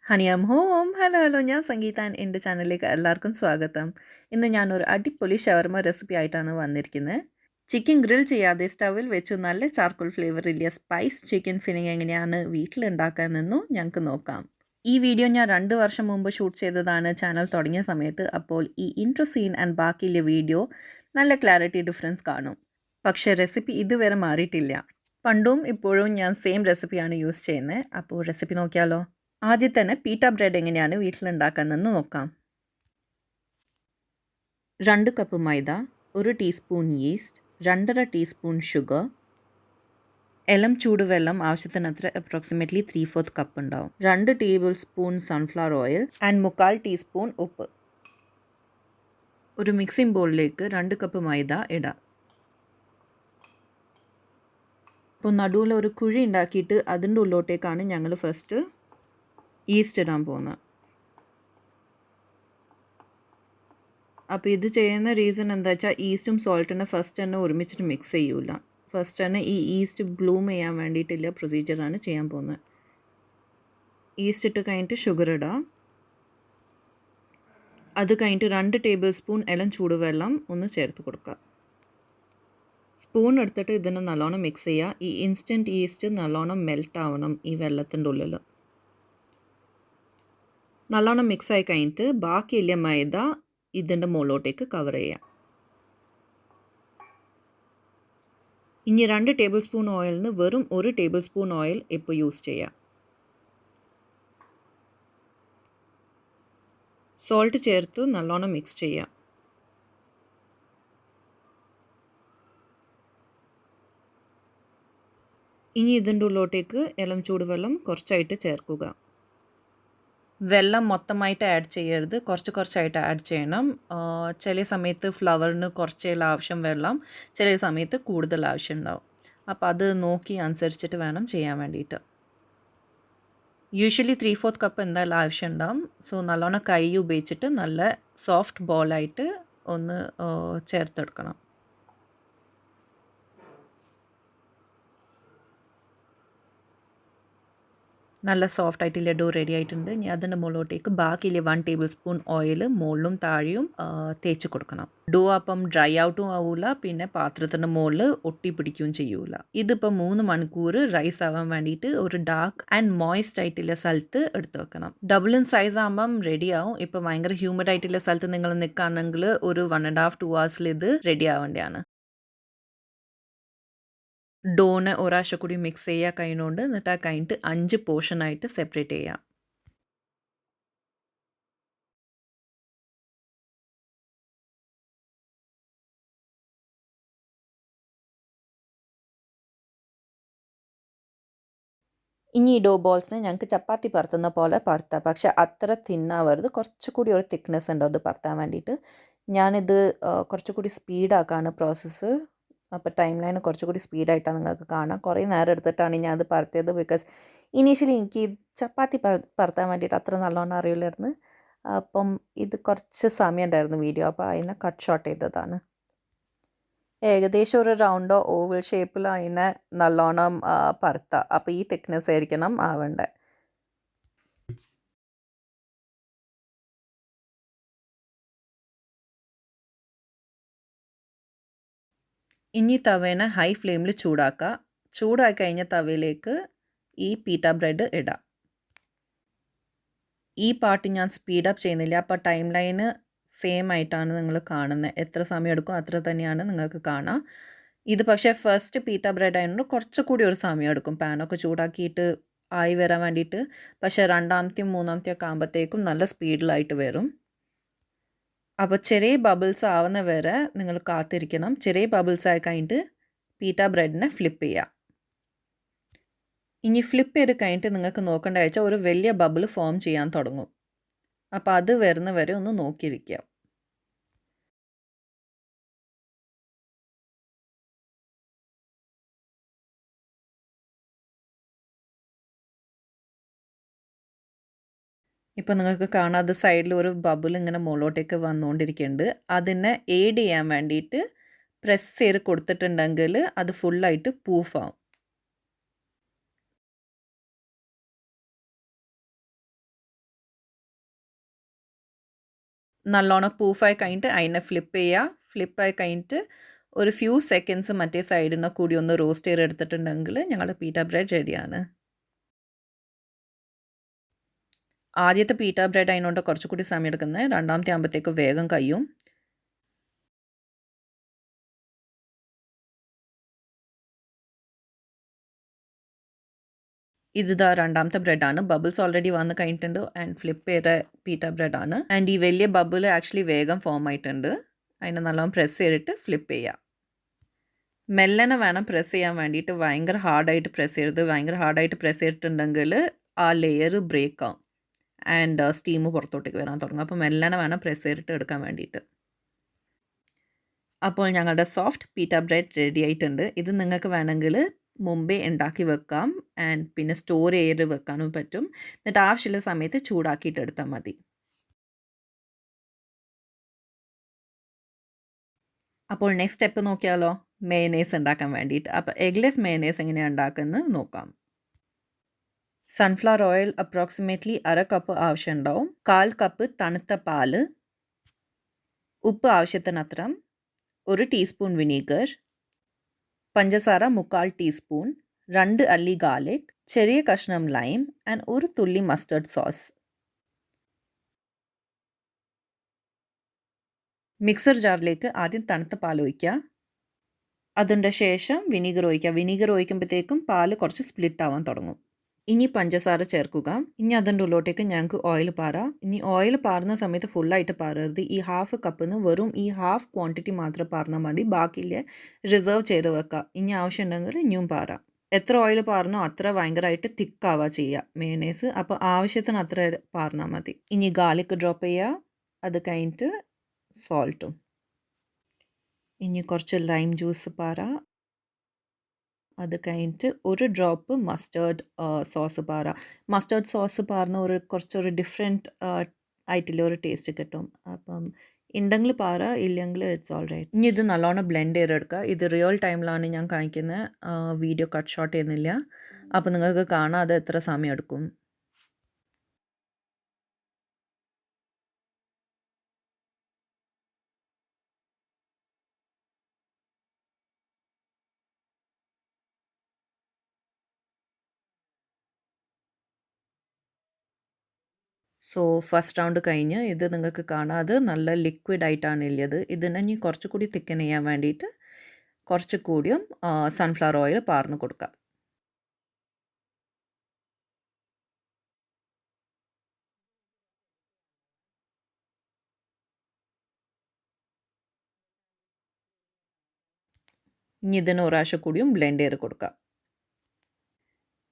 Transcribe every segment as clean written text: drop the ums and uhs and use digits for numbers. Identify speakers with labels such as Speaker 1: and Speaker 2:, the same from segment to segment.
Speaker 1: Honey ആം home. Hello, ഞാൻ സംഗീത. എൻ്റെ ചാനലിലേക്ക് എല്ലാവർക്കും സ്വാഗതം. ഇന്ന് ഞാനൊരു അടിപൊളി ഷവർമ റെസിപ്പി ആയിട്ടാണ് വന്നിരിക്കുന്നത്. ചിക്കൻ ഗ്രിൽ ചെയ്യാതെ സ്റ്റവിൽ വെച്ച് നല്ല ചാർക്കോൾ ഫ്ലേവർ ഇല്ല സ്പൈസ് ചിക്കൻ ഫില്ലിംഗ് എങ്ങനെയാണ് വീട്ടിലുണ്ടാക്കാമെന്നു ഞങ്ങൾക്ക് നോക്കാം. ഈ വീഡിയോ ഞാൻ 2 വർഷം മുമ്പ് ഷൂട്ട് ചെയ്തതാണ് ചാനൽ തുടങ്ങിയ സമയത്ത്. അപ്പോൾ ഈ ഇൻട്രോ സീൻ ആൻഡ് ബാക്കിയുള്ള വീഡിയോ നല്ല ക്ലാരിറ്റി ഡിഫറൻസ് കാണും. പക്ഷേ റെസിപ്പി ഇതുവരെ മാറിയിട്ടില്ല. പണ്ടും ഇപ്പോഴും ഞാൻ സെയിം റെസിപ്പിയാണ് യൂസ് ചെയ്യുന്നത്. അപ്പോൾ റെസിപ്പി നോക്കിയാലോ. ആദ്യം തന്നെ പീറ്റ ബ്രെഡ് എങ്ങനെയാണ് വീട്ടിലുണ്ടാക്കുന്നതെന്ന് നോക്കാം. 2 കപ്പ് മൈദ, 1 ടീസ്പൂൺ ഈസ്റ്റ്, 2.5 ടീസ്പൂൺ ഷുഗർ, എളം ചൂടുവെള്ളം ആവശ്യത്തിനത്ര അപ്രോക്സിമേറ്റ്ലി 3/4 കപ്പ് ഉണ്ടാവും, 2 table spoon sunflower oil and 1/4 teaspoon ഉപ്പ്. ഒരു മിക്സിംഗ് ബൗളിലേക്ക് 2 കപ്പ് മൈദ ഇടാം. അപ്പോൾ നടുവിൽ ഒരു കുഴി ഉണ്ടാക്കിയിട്ട് അതിൻ്റെ ഉള്ളിലോട്ടേക്കാണ് ഞങ്ങൾ ഫസ്റ്റ് ഈസ്റ്റ് ഇടാൻ പോകുന്നത്. അപ്പോൾ ഇത് ചെയ്യുന്ന റീസൺ എന്താ വെച്ചാൽ ഈസ്റ്റും സോൾട്ടിനെ ഫസ്റ്റ് തന്നെ ഒരുമിച്ചിട്ട് മിക്സ് ചെയ്യൂല. ഫസ്റ്റ് തന്നെ ഈ ഈസ്റ്റ് ബ്ലൂം ചെയ്യാൻ വേണ്ടിയിട്ടുള്ള പ്രൊസീജിയറാണ് ചെയ്യാൻ പോകുന്നത്. ഈസ്റ്റ് ഇട്ട് കഴിഞ്ഞിട്ട് ഷുഗർ ഇടാം. അത് കഴിഞ്ഞിട്ട് 2 ടേബിൾ സ്പൂൺ എല്ലാം ചൂടുവെള്ളം ഒന്ന് ചേർത്ത് കൊടുക്കുക. സ്പൂൺ എടുത്തിട്ട് ഇതിനെ നല്ലോണം മിക്സ് ചെയ്യുക. ഈ ഇൻസ്റ്റൻറ്റ് ഈസ്റ്റ് നല്ലോണം മെൽറ്റ് ആവണം ഈ വെള്ളത്തിൻ്റെ ഉള്ളിൽ. നല്ലോണം മിക്സ് ആയി കഴിഞ്ഞിട്ട് ബാക്കിയുള്ള മൈദ ഇതിൻ്റെ മുകളിലോട്ടേക്ക് കവർ ചെയ്യാം. ഇനി 2 ടേബിൾ സ്പൂൺ ഓയിലിന് വെറും 1 ടേബിൾ സ്പൂൺ ഓയിൽ ഇപ്പോൾ യൂസ് ചെയ്യാം. സോൾട്ട് ചേർത്ത് നല്ലോണം മിക്സ് ചെയ്യാം. ഇനി ഇതിൻ്റെ ഉള്ളിലോട്ടേക്ക് ഇളം ചൂടുവെള്ളം കുറച്ചായിട്ട് ചേർക്കുക. വെള്ളം മൊത്തമായിട്ട് ആഡ് ചെയ്യരുത്, കുറച്ചായിട്ട് ആഡ് ചെയ്യണം. ചില സമയത്ത് ഫ്ലവറിന് കുറച്ചെല്ലാം ആവശ്യം വെള്ളം, ചില സമയത്ത് കൂടുതൽ ആവശ്യം ഉണ്ടാവും. അപ്പോൾ അത് നോക്കി അനുസരിച്ചിട്ട് വേണം ചെയ്യാൻ വേണ്ടിയിട്ട്. യൂഷ്വലി 3/4 കപ്പ് എന്തായാലും ആവശ്യം ഉണ്ടാവും. സോ നല്ലോണം കൈ ഉപയോഗിച്ചിട്ട് നല്ല സോഫ്റ്റ് ബോളായിട്ട് ഒന്ന് ചേർത്തെടുക്കണം. നല്ല സോഫ്റ്റ് ആയിട്ടുള്ള ഡോ റെഡി ആയിട്ടുണ്ട്. ഇനി അതിൻ്റെ മുകളിലോട്ടേക്ക് ബാക്കിയില്ലേ 1 ടേബിൾ സ്പൂൺ ഓയിൽ മുകളിലും താഴെയും തേച്ച് കൊടുക്കണം. ഡോ അപ്പം ഡ്രൈ ഔട്ടും ആവില്ല, പിന്നെ പാത്രത്തിൻ്റെ മുകളിൽ ഒട്ടിപ്പിടിക്കുകയും ചെയ്യൂല. ഇതിപ്പോൾ 3 മണിക്കൂർ റൈസ് ആവാൻ വേണ്ടിയിട്ട് ഒരു ഡാർക്ക് ആൻഡ് മോയിസ്റ്റ് ആയിട്ടുള്ള സ്ഥലത്ത് എടുത്ത് വെക്കണം. ഡബിൾ ഇൻ സൈസ് ആകുമ്പം റെഡി ആവും. ഇപ്പോൾ ഭയങ്കര ഹ്യൂമിഡ് ആയിട്ടുള്ള സ്ഥലത്ത് നിങ്ങൾ നിൽക്കുകയാണെങ്കിൽ ഒരു 1.5-2 hours ഇത് റെഡി ആവേണ്ടതാണ്. ഡോനെ ഒരാഴ്ച കൂടി മിക്സ് ചെയ്യുക കൈകൊണ്ട്. എന്നിട്ട് ആ കഴിഞ്ഞിട്ട് 5 പോർഷനായിട്ട് സെപ്പറേറ്റ് ചെയ്യുക. ഇനി ഈ ഡോ ബോൾസിനെ ഞങ്ങൾക്ക് ചപ്പാത്തി പരത്തുന്ന പോലെ പരത്താം. പക്ഷെ അത്ര തിന്നാവരുത്, കുറച്ചുകൂടി ഒരു തിക്നെസ് ഉണ്ട് അത് പരത്താൻ വേണ്ടിയിട്ട്. ഞാനിത് കുറച്ചുകൂടി സ്പീഡാക്കാണ് പ്രോസസ്സ്. അപ്പോൾ ടൈം ലൈൻ കുറച്ചുകൂടി സ്പീഡായിട്ടാണ് നിങ്ങൾക്ക് കാണാം. കുറേ നേരം എടുത്തിട്ടാണ് ഞാൻ അത് പരത്തിയത്. ബിക്കോസ് ഇനീഷ്യലി എനിക്ക് ചപ്പാത്തി പരത്താൻ വേണ്ടിയിട്ട് അത്ര നല്ലോണം അറിയില്ലായിരുന്നു. അപ്പം ഇത് കുറച്ച് സമയം ഉണ്ടായിരുന്നു വീഡിയോ, അപ്പോൾ അതിനെ കട്ട് ഷോർട്ട് ചെയ്തതാണ്. ഏകദേശം ഒരു റൗണ്ടോ ഓവൽ ഷേപ്പിലോ അതിനെ നല്ലോണം പരത്താം. അപ്പോൾ ഈ തിക്നെസ് ആയിരിക്കണം ആവേണ്ടത്. ഇനി തവേനെ ഹൈ ഫ്ലെയിമിൽ ചൂടാക്കുക. ചൂടാക്കി കഴിഞ്ഞ തവയിലേക്ക് ഈ പീറ്റ ബ്രെഡ് ഇടാം. ഈ പാർട്ട് ഞാൻ സ്പീഡപ്പ് ചെയ്യുന്നില്ല, അപ്പോൾ ടൈം ലൈന് സെയിം ആയിട്ടാണ് നിങ്ങൾ കാണുന്നത്. എത്ര സമയം എടുക്കും അത്ര തന്നെയാണ് നിങ്ങൾക്ക് കാണാം. ഇത് പക്ഷേ ഫസ്റ്റ് പീറ്റ ബ്രെഡ് ആയതുകൊണ്ട് കുറച്ചുകൂടി ഒരു സമയം എടുക്കും പാനൊക്കെ ചൂടാക്കിയിട്ട് ആയി വരാൻ വേണ്ടിയിട്ട്. പക്ഷേ 2ാമത്തെയും 3ാമത്തെയും ഒക്കെ ആകുമ്പോഴത്തേക്കും നല്ല സ്പീഡിലായിട്ട് വരും. അപ്പോൾ ചെറിയ ബബിൾസ് ആവുന്ന വരെ നിങ്ങൾ കാത്തിരിക്കണം. ചെറിയ ബബിൾസ് ആയി കഴിഞ്ഞിട്ട് പീറ്റ ബ്രെഡിനെ ഫ്ലിപ്പ് ചെയ്യുക. ഇനി ഫ്ലിപ്പ് ചെയ്ത് കഴിഞ്ഞിട്ട് നിങ്ങൾക്ക് നോക്കേണ്ട വെച്ചാൽ ഒരു വലിയ ബബിൾ ഫോം ചെയ്യാൻ തുടങ്ങും. അപ്പോൾ അത് വരുന്ന വരെ ഒന്ന് നോക്കിയിരിക്കുക. ഇപ്പോൾ നിങ്ങൾക്ക് കാണാം അത് സൈഡിൽ ഒരു ബബിൾ ഇങ്ങനെ മുകളിലോട്ടേക്ക് വന്നുകൊണ്ടിരിക്കുന്നുണ്ട്. അതിനെ എയ്ഡ് ചെയ്യാൻ വേണ്ടിയിട്ട് പ്രസ് ചെയ്ത് കൊടുത്തിട്ടുണ്ടെങ്കിൽ അത് ഫുള്ളായിട്ട് പൂഫാവും. നല്ലോണം പൂഫായി കഴിഞ്ഞിട്ട് അതിനെ ഫ്ലിപ്പ് ചെയ്യുക. ഫ്ലിപ്പായി കഴിഞ്ഞിട്ട് ഒരു ഫ്യൂ സെക്കൻഡ്സ് മറ്റേ സൈഡിൽ കൂടി ഒന്ന് റോസ്റ്റ് ചെയ്തെടുത്തിട്ടുണ്ടെങ്കിൽ ഞങ്ങളുടെ പീറ്റ ബ്രെഡ് റെഡിയാണ്. ആദ്യത്തെ പീറ്റ ബ്രെഡ് അതിനോണ്ട് കുറച്ചുകൂടി സമയം എടുക്കുന്നത്, രണ്ടാമത്തെ ആകുമ്പോഴത്തേക്ക് വേഗം കഴിയും. ഇതാ രണ്ടാമത്തെ ബ്രെഡാണ്. ബബിൾസ് ഓൾറെഡി വന്ന് കഴിഞ്ഞിട്ടുണ്ട് ആൻഡ് ഫ്ലിപ്പ് ചെയ്ത പീറ്റ ബ്രെഡാണ്. ആൻഡ് ഈ വലിയ ബബിൾ ആക്ച്വലി വേഗം ഫോം ആയിട്ടുണ്ട്. അതിനെ നല്ലോണം പ്രസ് ചെയ്തിട്ട് ഫ്ലിപ്പ് ചെയ്യുക. മെല്ലനെ വേണം പ്രസ് ചെയ്യാൻ വേണ്ടിയിട്ട്. ഭയങ്കര ഹാർഡായിട്ട് പ്രസ് ചെയ്യരുത്. ഭയങ്കര ഹാർഡായിട്ട് പ്രസ് ചെയ്തിട്ടുണ്ടെങ്കിൽ ആ ലെയർ ബ്രേക്ക് ആവും ആൻഡ് സ്റ്റീം പുറത്തോട്ടേക്ക് വരാൻ തുടങ്ങും. അപ്പോൾ മെല്ലനെ വേണം പ്രസ് ചെയ്തിട്ട് എടുക്കാൻ വേണ്ടിയിട്ട്. അപ്പോൾ ഞങ്ങളുടെ സോഫ്റ്റ് പീറ്റ ബ്രെഡ് റെഡി ആയിട്ടുണ്ട്. ഇത് നിങ്ങൾക്ക് വേണമെങ്കിൽ മുമ്പേ ഉണ്ടാക്കി വെക്കാം ആൻഡ് പിന്നെ സ്റ്റോർ ചെയ്ത് വെക്കാനും പറ്റും. എന്നിട്ട് ആവശ്യമുള്ള സമയത്ത് ചൂടാക്കിയിട്ട് എടുത്താൽ മതി. അപ്പോൾ നെക്സ്റ്റ് സ്റ്റെപ്പ് നോക്കിയാലോ, മേയനൈസ് ഉണ്ടാക്കാൻ വേണ്ടിയിട്ട്. അപ്പോൾ എഗ്ലെസ് മേയനൈസ് എങ്ങനെയാണ് ഉണ്ടാക്കുന്നത് നോക്കാം. സൺഫ്ലവർ ഓയിൽ അപ്രോക്സിമേറ്റ്ലി 1/2 കപ്പ് ആവശ്യമുണ്ടാവും. 1/4 കപ്പ് തണുത്ത പാല്, ഉപ്പ് ആവശ്യത്തിനത്രം, 1 ടീസ്പൂൺ വിനീഗർ, പഞ്ചസാര 3/4 ടീസ്പൂൺ, 2 അല്ലി ഗാർലിക്, ചെറിയ കഷ്ണം ലൈം ആൻഡ് 1 തുള്ളി മസ്റ്റർഡ് സോസ്. മിക്സർ ജാറിലേക്ക് ആദ്യം തണുത്ത പാൽ ഒഴിക്കുക. അതിൻ്റെ ശേഷം വിനീഗർ ഒഴിക്കുക. വിനീഗർ ഒഴിക്കുമ്പോഴത്തേക്കും പാല് കുറച്ച് സ്പ്ലിറ്റ് ആവാൻ തുടങ്ങും. ഇനി പഞ്ചസാര ചേർക്കുക. ഇനി അതിൻ്റെ ഉള്ളിലോട്ടേക്ക് ഞങ്ങൾക്ക് ഓയിൽ പാറാം. ഇനി ഓയിൽ പാറുന്ന സമയത്ത് ഫുള്ളായിട്ട് പാറരുത്. ഈ 1/2 കപ്പിന് വെറും ഈ ഹാഫ് ക്വാണ്ടിറ്റി മാത്രം പാർന്നാൽ മതി. ബാക്കിയില്ലേ റിസർവ് ചെയ്ത് വെക്കുക. ഇനി ആവശ്യമുണ്ടെങ്കിൽ ഇനിയും പാറാം. എത്ര ഓയിൽ പാർന്നോ അത്ര ഭയങ്കരമായിട്ട് തിക്കാവുക ചെയ്യുക മേയനൈസ്. അപ്പോൾ ആവശ്യത്തിന് അത്ര പാർന്നാൽ മതി. ഇനി ഗാർലിക് ഡ്രോപ്പ് ചെയ്യുക. അത് കഴിഞ്ഞിട്ട് സോൾട്ടും. ഇനി കുറച്ച് ലൈം ജ്യൂസ് പാറാം. അത് കഴിഞ്ഞിട്ട് 1 ഡ്രോപ്പ് മസ്റ്റേർഡ് സോസ് പാറാം. മസ്റ്റേർഡ് സോസ് പാർന്ന കുറച്ചൊരു ഡിഫറെൻറ്റ് ആയിട്ടുള്ള ഒരു ടേസ്റ്റ് കിട്ടും. അപ്പം ഉണ്ടെങ്കിൽ പാറാം, ഇല്ലെങ്കിൽ ഇറ്റ്സ് ഓൾ റൈറ്റ്. ഇനി ഇത് നല്ലോണം ബ്ലെൻഡ് ചെയ്തെടുക്കുക. ഇത് റിയൽ ടൈമിലാണ് ഞാൻ കാണിക്കുന്നത്. വീഡിയോ കട്ട് ഷോട്ട് ചെയ്യുന്നില്ല. അപ്പോൾ നിങ്ങൾക്ക് കാണാം അത് എത്ര സമയം എടുക്കും. സോ ഫസ്റ്റ് റൗണ്ട് കഴിഞ്ഞ് ഇത് നിങ്ങൾക്ക് കാണാം അത് നല്ല ലിക്വിഡ് ആയിട്ടാണ് ഉള്ളത്. ഇതിനെ ഇനി കുറച്ചുകൂടി തിക്കൻ ചെയ്യാൻ വേണ്ടിയിട്ട് കുറച്ചുകൂടിയും സൺഫ്ലവർ ഓയിൽ പാർന്ന് കൊടുക്കുക. ഇനി ഇതിന് ഒരു പ്രാവശ്യം കൂടിയും ബ്ലെൻഡ് ചെയ്ത് കൊടുക്കുക.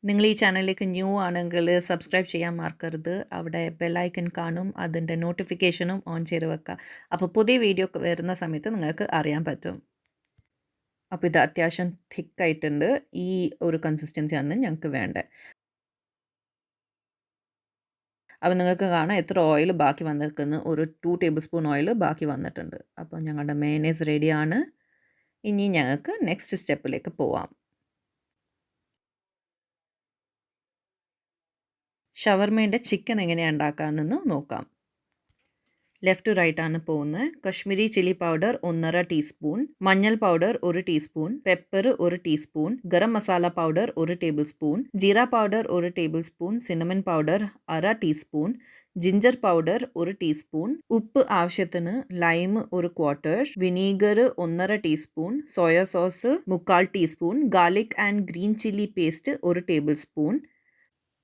Speaker 1: നിങ്ങൾ ഈ ചാനലിലേക്ക് ന്യൂ ആണെങ്കിൽ സബ്സ്ക്രൈബ് ചെയ്യാൻ മറക്കരുത്. അവിടെ ബെല്ലൈക്കൺ കാണും, അതിൻ്റെ നോട്ടിഫിക്കേഷനും ഓൺ ചെയ്ത് വെക്കുക. അപ്പോൾ പുതിയ വീഡിയോ വരുന്ന സമയത്ത് നിങ്ങൾക്ക് അറിയാൻ പറ്റും. അപ്പോൾ ഇത് അത്യാവശ്യം തിക്കായിട്ടുണ്ട്. ഈ ഒരു കൺസിസ്റ്റൻസിയാണ് ഞങ്ങൾക്ക് വേണ്ടത്. അപ്പോൾ നിങ്ങൾക്ക് കാണാം എത്ര ഓയിൽ ബാക്കി വന്നിരിക്കുന്നു. ഒരു 2 ടേബിൾ സ്പൂൺ ഓയിൽ ബാക്കി വന്നിട്ടുണ്ട്. അപ്പോൾ ഞങ്ങളുടെ മേയനൈസ് റെഡിയാണ്. ഇനി ഞങ്ങൾക്ക് നെക്സ്റ്റ് സ്റ്റെപ്പിലേക്ക് പോവാം. ഷവർമേൻ്റെ ചിക്കൻ എങ്ങനെയാണ് ഉണ്ടാക്കാമെന്ന് നോക്കാം. ലെഫ്റ്റ് ടു റൈറ്റ് ആണ് പോകുന്നത്. കശ്മീരി ചില്ലി പൗഡർ 1.5 ടീസ്പൂൺ, മഞ്ഞൾ powder 1 teaspoon, pepper 1 teaspoon, garam masala powder 1 table spoon, jeera powder 1 table spoon, cinnamon powder 1/2 teaspoon, ginger powder 1 teaspoon, ഉപ്പ് ആവശ്യത്തിന്, lime 1/4, vinegar 1.5 teaspoon, soya sauce 3/4 teaspoon, garlic and green chilli paste 1 table spoon,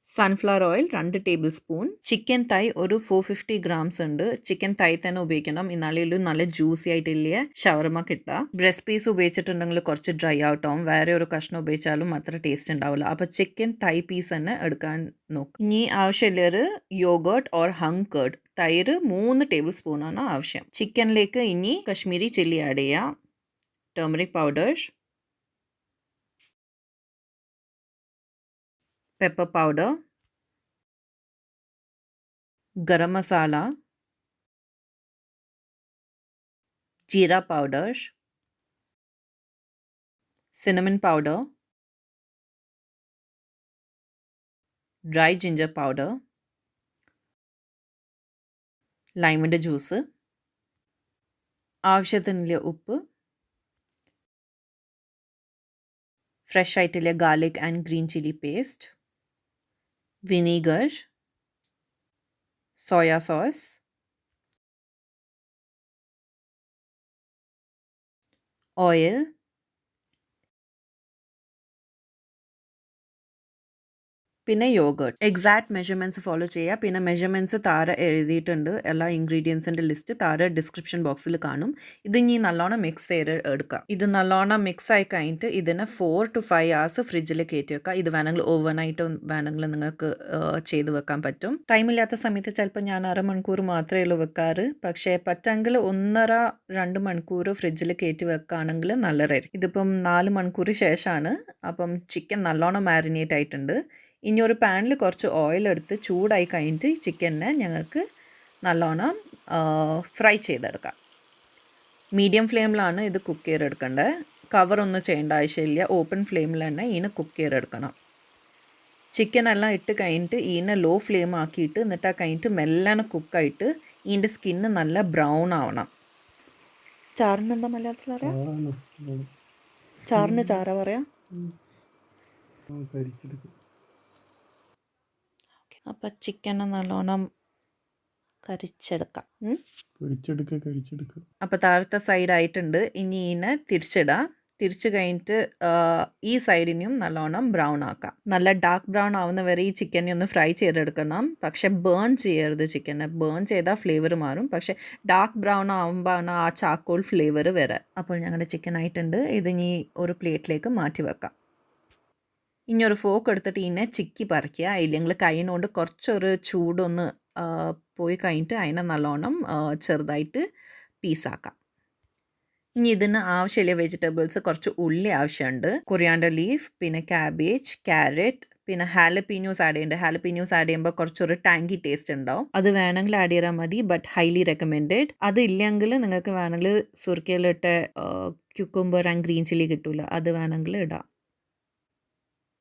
Speaker 1: sunflower oil 2 table spoon, chicken തൈ ഒരു 450 grams ഉണ്ട്. Chicken തൈ തന്നെ ഉപയോഗിക്കണം, എന്നാലേ നല്ല ജ്യൂസി ആയിട്ടില്ലേ ഷവർമ കിട്ടുക. ബ്രസ്റ്റ് പീസ് ഉപയോഗിച്ചിട്ടുണ്ടെങ്കിൽ കുറച്ച് ഡ്രൈ ഔട്ട് ആവും. വേറെ ഒരു കഷ്ണം ഉപയോഗിച്ചാലും അത്ര ടേസ്റ്റ് ഉണ്ടാവില്ല. അപ്പോൾ ചിക്കൻ തൈ പീസ് തന്നെ എടുക്കാൻ നോക്കും. ഇനി ആവശ്യമുള്ളൊരു യോഗേർട്ട് ഓർ ഹങ് കേർഡ്, തൈര് 3 ടേബിൾ സ്പൂണാണ് ആവശ്യം. ചിക്കനിലേക്ക് ഇനി കശ്മീരി ചില്ലി ആഡ് ചെയ്യാം, turmeric powder, pepper powder, garam masala, jeera powder, cinnamon powder, dry ginger powder, lime juice, ആവശ്യത്തിനുള്ള ഉപ്പ്, ഫ്രഷ് ആയിട്ടുള്ള garlic and green chilli paste, vinegar, soya sauce, oil, പിന്നെ യോഗർട്ട്. എക്സാക്ട് മെഷർമെൻറ്റ്സ് ഫോളോ ചെയ്യുക. പിന്നെ measurements താഴെ എഴുതിയിട്ടുണ്ട്. എല്ലാ ഇൻഗ്രീഡിയൻസിൻ്റെ ലിസ്റ്റ് താഴെ ഡിസ്ക്രിപ്ഷൻ ബോക്സിൽ കാണും. ഇത് ഇനി നല്ലോണം മിക്സ് ചെയ്ത് എടുക്കുക. ഇത് നല്ലോണം മിക്സ് ആയി കഴിഞ്ഞിട്ട് ഇതിനെ 4 to 5 hours ഫ്രിഡ്ജിൽ കയറ്റി വെക്കുക. ഇത് വേണമെങ്കിൽ ഓവർനൈറ്റ് വേണമെങ്കിൽ നിങ്ങൾക്ക് ചെയ്ത് വെക്കാൻ പറ്റും. ടൈമില്ലാത്ത സമയത്ത് ചിലപ്പോൾ ഞാൻ അരമണിക്കൂർ മാത്രമേ ഉള്ളൂ വെക്കാറ്. പക്ഷേ പറ്റെങ്കിൽ 1.5-2 മണിക്കൂർ ഫ്രിഡ്ജിൽ കയറ്റി വെക്കുകയാണെങ്കിൽ നല്ലതായിരിക്കും. ഇതിപ്പം 4 മണിക്കൂർ ശേഷമാണ്. അപ്പം ചിക്കൻ നല്ലോണം മാരിനേറ്റ് ആയിട്ടുണ്ട്. ഇനി ഒരു പാനിൽ കുറച്ച് ഓയിൽ എടുത്ത് ചൂടായി കഴിഞ്ഞിട്ട് ചിക്കനെ ഞങ്ങൾക്ക് നല്ലോണം ഫ്രൈ ചെയ്തെടുക്കാം. മീഡിയം ഫ്ലെയിമിലാണ് ഇത് കുക്ക് ചെയ്തെടുക്കേണ്ടത്. കവറൊന്നും ചെയ്യേണ്ട ആവശ്യമില്ല. ഓപ്പൺ ഫ്ലെയിമിൽ തന്നെ ഇതിനെ കുക്ക് ചെയ്തെടുക്കണം. ചിക്കനെല്ലാം ഇട്ട് കഴിഞ്ഞിട്ട് ഇതിനെ ലോ ഫ്ലെയിം ആക്കിയിട്ട് എന്നിട്ട് കഴിഞ്ഞിട്ട് മെല്ലനെ കുക്കായിട്ട് ഇതിൻ്റെ സ്കിന്ന് നല്ല ബ്രൗൺ ആവണം. ചാറിന് എന്താ മലയാളത്തിൽ പറയാം? ചാറിന് ചാറ പറയാം. അപ്പം ചിക്കനെ നല്ലോണം കരിച്ചെടുക്കാം. അപ്പോൾ താഴത്തെ സൈഡായിട്ടുണ്ട്. ഇനി ഇതിനെ തിരിച്ചിടാം. തിരിച്ച് കഴിഞ്ഞിട്ട് ഈ സൈഡിനും നല്ലോണം ബ്രൗൺ ആക്കാം. നല്ല ഡാർക്ക് ബ്രൗൺ ആവുന്ന വരെ ഈ ചിക്കനെ ഒന്ന് ഫ്രൈ ചെയ്തെടുക്കണം. പക്ഷെ ബേൺ ചെയ്യരുത്. ചിക്കനെ ബേൺ ചെയ്താൽ ഫ്ലേവർ മാറും. പക്ഷെ ഡാർക്ക് ബ്രൗൺ ആകുമ്പോഴാണ് ആ ചാക്കോൾ ഫ്ലേവർ വരെ. അപ്പോൾ ഞങ്ങളുടെ ചിക്കൻ ആയിട്ടുണ്ട്. ഇതിനി ഒരു പ്ലേറ്റിലേക്ക് മാറ്റി വെക്കാം. ഇനി ഒരു ഫോക്ക് എടുത്തിട്ട് ഇതിനെ ചിക്കി പറിക്കുക. ഇല്ലെങ്കിൽ കൈയിനോണ്ട് കുറച്ചൊരു ചൂടൊന്ന് പോയി കഴിഞ്ഞിട്ട് അതിനെ നല്ലോണം ചെറുതായിട്ട് പീസാക്കാം. ഇനി ഇതിന് ആവശ്യമുള്ള വെജിറ്റബിൾസ് കുറച്ച് ഉള്ളി ആവശ്യമുണ്ട്. കൊറിയാണ്ടർ ലീഫ്, പിന്നെ കാബേജ്, ക്യാരറ്റ്, പിന്നെ ഹാലപ്പീനോസ് ആഡ് ചെയ്യുന്നുണ്ട്. ഹാലപ്പീനോസ് ആഡ് ചെയ്യുമ്പോൾ കുറച്ചൊരു ടാങ്കി ടേസ്റ്റ് ഉണ്ടാവും. അത് വേണമെങ്കിൽ ആഡ് ചെയ്താൽ മതി. But highly recommended. അത് ഇല്ലെങ്കിൽ നിങ്ങൾക്ക് വേണമെങ്കിൽ സുർക്കയിലിട്ട് ക്യുക്കുംബർ ആൻഡ് ഗ്രീൻ ചില്ലി കിട്ടില്ല. അത് വേണമെങ്കിൽ ഇടാം.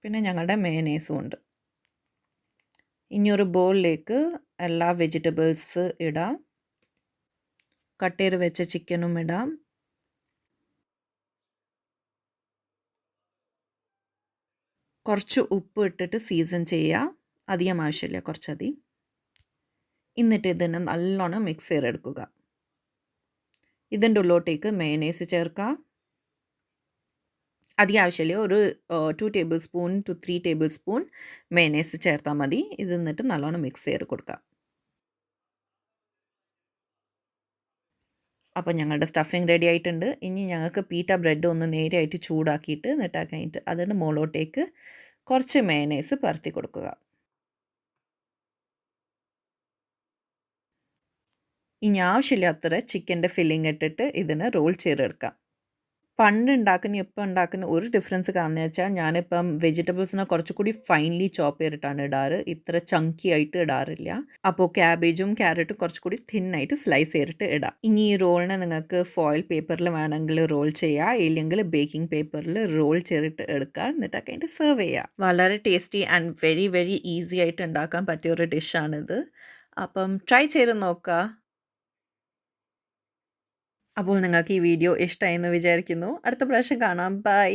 Speaker 1: പിന്നെ ഞങ്ങളുടെ മയോണൈസും ഉണ്ട്. ഇനി ഒരു ബൗളിലേക്ക് എല്ലാ വെജിറ്റബിൾസ് ഇടാം. കട്ട് ചെയ്ത് വെച്ച ചിക്കനും ഇടാം. കുറച്ച് ഉപ്പ് ഇട്ടിട്ട് സീസൺ ചെയ്യുക. അധികം ആവശ്യമില്ല, കുറച്ചധികം. എന്നിട്ട് ഇതിനെ നല്ലോണം മിക്സ് ചെയ്തെടുക്കുക. ഇതിൻ്റെ ഉള്ളിലോട്ടേക്ക് മയോണൈസ് ചേർക്കുക. അധികം ആവശ്യമില്ല. ഒരു 2 table spoon to 3 table spoon mayonnaise ചേർത്താൽ മതി. ഇത് എന്നിട്ട് നല്ലോണം മിക്സ് ചെയ്ത് കൊടുക്കുക. അപ്പോൾ ഞങ്ങളുടെ സ്റ്റഫിങ് റെഡി ആയിട്ടുണ്ട്. ഇനി ഞങ്ങൾക്ക് പീറ്റ ബ്രെഡ് ഒന്ന് നേരെയായിട്ട് ചൂടാക്കിയിട്ട് എന്നിട്ട് കഴിഞ്ഞിട്ട് അതിൻ്റെ മുകളിലോട്ടേക്ക് കുറച്ച് മയോണൈസ് പരത്തി കൊടുക്കുക. ഇനി ആവശ്യമില്ലാത്ര ചിക്കൻ്റെ ഫില്ലിംഗ് ഇട്ടിട്ട് ഇതിന് റോൾ ചെയ്തെടുക്കാം. പണ്ട് ഉണ്ടാക്കുന്ന ഇപ്പം ഉണ്ടാക്കുന്ന ഒരു ഡിഫറൻസ് കാണുന്നത് വെച്ചാൽ ഞാനിപ്പം വെജിറ്റബിൾസിനെ കുറച്ചുകൂടി ഫൈൻലി ചോപ്പ് ചെയ്തിട്ടാണ് ഇടാറ്. ഇത്ര ചങ്കി ആയിട്ട് ഇടാറില്ല. അപ്പോൾ ക്യാബേജും ക്യാരറ്റും കുറച്ചുകൂടി തിന്നായിട്ട് സ്ലൈസ് ചെയ്തിട്ട് ഇടാം. ഇനി ഈ റോളിനെ നിങ്ങൾക്ക് ഫോയിൽ പേപ്പറിൽ വേണമെങ്കിൽ റോൾ ചെയ്യുക. ഇല്ലെങ്കിൽ ബേക്കിംഗ് പേപ്പറിൽ റോൾ ചെയ്തിട്ട് എടുക്കുക. എന്നിട്ടൊക്കെ അതിൻ്റെ സെർവ് ചെയ്യുക. വളരെ tasty and very very easy ആയിട്ട് ഉണ്ടാക്കാൻ പറ്റിയ ഒരു ഡിഷാണിത്. അപ്പം ട്രൈ ചെയ്ത് നോക്കുക. അപ്പോൾ നിങ്ങൾക്ക് ഈ വീഡിയോ ഇഷ്ടമായെന്ന് വിചാരിക്കുന്നു. അടുത്ത പ്രാവശ്യം കാണാം. ബൈ.